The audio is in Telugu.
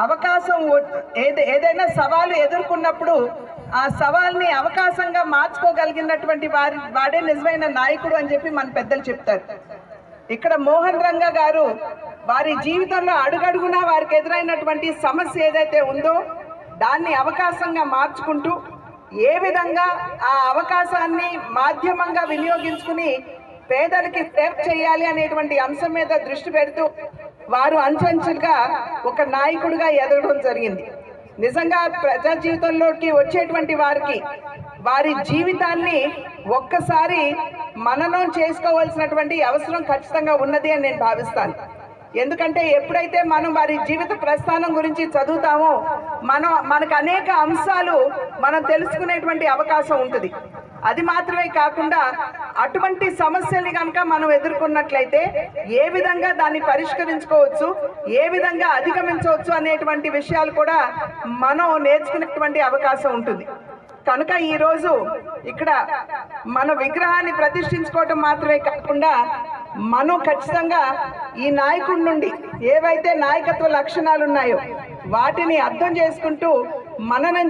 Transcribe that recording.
అవకాశం ఏదైనా సవాలు ఎదుర్కొన్నప్పుడు ఆ సవాల్ని అవకాశంగా మార్చుకోగలిగినటువంటి వాడే నిజమైన నాయకుడు అని చెప్పి మన పెద్దలు చెప్తారు. ఇక్కడ మోహన్ రంగా గారు వారి జీవితంలో అడుగడుగునా వారికి ఎదురైనటువంటి సమస్య ఏదైతే ఉందో దాన్ని అవకాశంగా మార్చుకుంటూ ఏ విధంగా ఆ అవకాశాన్ని మాధ్యమంగా వినియోగించుకుని పేదలకి సేవ చేయాలి అనేటువంటి అంశం మీద దృష్టి పెడుతూ వారు అంచెంచెలుగా ఒక నాయకుడిగా ఎదగడం జరిగింది. నిజంగా ప్రజా జీవితంలోకి వచ్చేటువంటి వారికి వారి జీవితాన్ని ఒక్కసారి మననం చేసుకోవాల్సినటువంటి అవసరం ఖచ్చితంగా ఉన్నది అని నేను భావిస్తాను. ఎందుకంటే ఎప్పుడైతే మనం వారి జీవిత ప్రస్థానం గురించి చదువుతామో మనకు అనేక అంశాలు మనం తెలుసుకునేటువంటి అవకాశం ఉంటుంది. అది మాత్రమే కాకుండా అటువంటి సమస్యల్ని కనుక మనం ఎదుర్కొన్నట్లయితే ఏ విధంగా దాన్ని పరిష్కరించుకోవచ్చు, ఏ విధంగా అధిగమించవచ్చు అనేటువంటి విషయాలు కూడా మనం నేర్చుకునేటువంటి అవకాశం ఉంటుంది. కనుక ఈరోజు ఇక్కడ మన విగ్రహాన్ని ప్రతిష్ఠించుకోవటం మాత్రమే కాకుండా మనం ఖచ్చితంగా ఈ నాయకుడి నుండి ఏవైతే నాయకత్వ లక్షణాలు ఉన్నాయో వాటిని అర్థం చేసుకుంటూ మననం